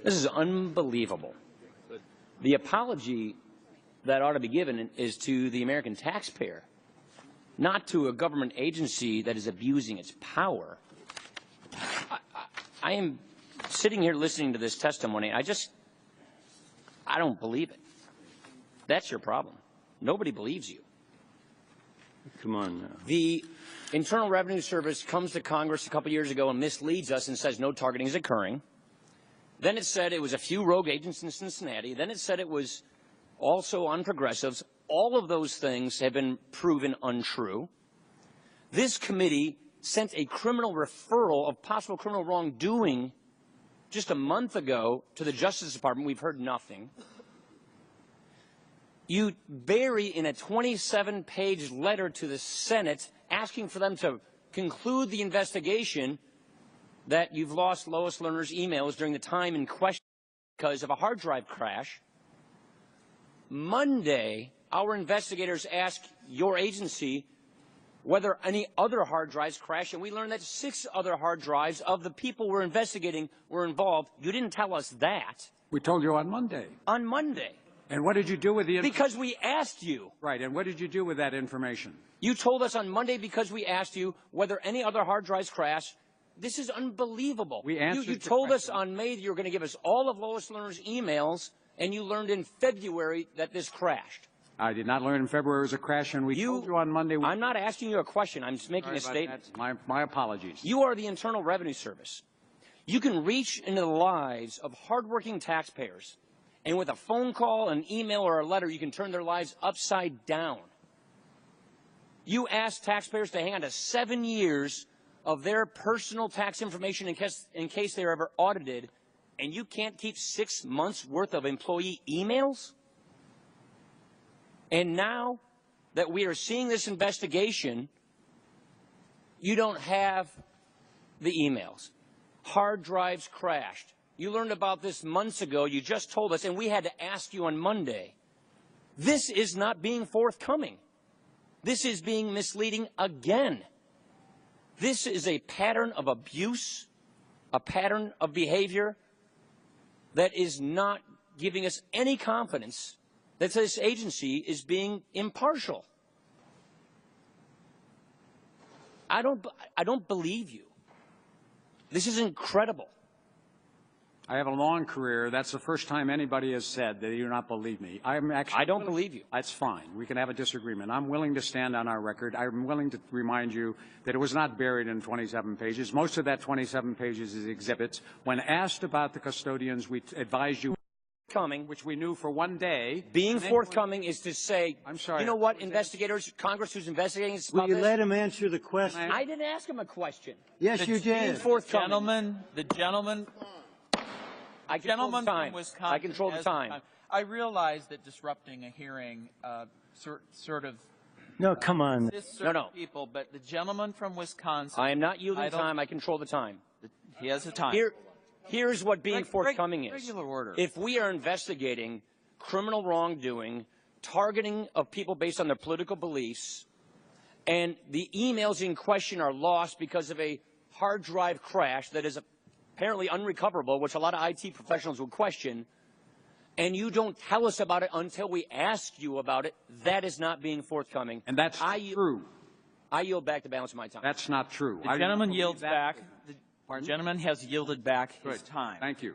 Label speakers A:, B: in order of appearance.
A: This is unbelievable. The apology that ought to be given is to the American taxpayer, not to a government agency that is abusing its power. I am sitting here listening to this testimony. I don't believe it. That's your problem. Nobody believes you.
B: Come on now.
A: The Internal Revenue Service comes to Congress a couple years ago and misleads us and says no targeting is occurring. Then it said it was a few rogue agents in Cincinnati. Then it said it was also on progressives. All of those things have been proven untrue. This committee sent a criminal referral of possible criminal wrongdoing just a month ago to the Justice Department. We've heard nothing. You bury in a 27-page letter to the Senate asking for them to conclude the investigation that you've lost Lois Lerner's emails during the time in question because of a hard drive crash. Monday, our investigators asked your agency whether any other hard drives crashed, and we learned that 6 other hard drives of the people we're investigating were involved. You didn't tell us that.
C: We told you on Monday.
A: On Monday.
C: And what did you do with the information?
A: Because we asked you.
C: Right, and what did you do with that information?
A: You told us on Monday because we asked you whether any other hard drives crashed. This is unbelievable.
C: We answered
A: you told us on May that you were going to give us all of Lois Lerner's emails, and you learned in February that this crashed.
C: I did not learn in February it was a crash, and we told you on Monday.
A: I'm not asking you a question. I'm just making a statement.
C: My apologies.
A: You are the Internal Revenue Service. You can reach into the lives of hardworking taxpayers, and with a phone call, an email, or a letter, you can turn their lives upside down. You ask taxpayers to hang on to 7 years of their personal tax information in case they're ever audited, and you can't keep 6 months' worth of employee emails? And now that we are seeing this investigation, you don't have the emails. Hard drives crashed. You learned about this months ago. You just told us, and we had to ask you on Monday. This is not being forthcoming. This is being misleading again. This is a pattern of abuse, a pattern of behavior that is not giving us any confidence that this agency is being impartial. I don't believe you. This is incredible.
C: I have a long career. That's the first time anybody has said that you do not believe me. I
A: don't believe you.
C: That's fine. We can have a disagreement. I'm willing to stand on our record. I'm willing to remind you that it was not buried in 27 pages. Most of that 27 pages is exhibits. When asked about the custodians, we advised you
A: Coming,
C: which we knew for one day.
A: Being forthcoming is to say,
C: I'm sorry.
A: You know what, investigators, Congress who's investigating this
D: Will you let him answer the question?
A: I didn't ask him a question.
D: Yes, you
A: Being
D: did.
A: forthcoming.
E: The gentleman
A: I control the time.
E: from Wisconsin.
A: I control the time.
E: I realize that disrupting a hearing sort of
D: No, come on.
A: No.
E: people, but the gentleman from Wisconsin.
A: I am not yielding time. I control the time.
E: He has a time.
A: Here's what being forthcoming is.
E: Regular order.
A: If we are investigating criminal wrongdoing, targeting of people based on their political beliefs, and the emails in question are lost because of a hard drive crash that is apparently unrecoverable, which a lot of IT professionals would question, and you don't tell us about it until we ask you about it, that is not being forthcoming.
C: And that's true.
A: I yield back the balance of my time.
C: That's not true.
E: The gentleman yields back. The gentleman has yielded back his time.
C: Thank you.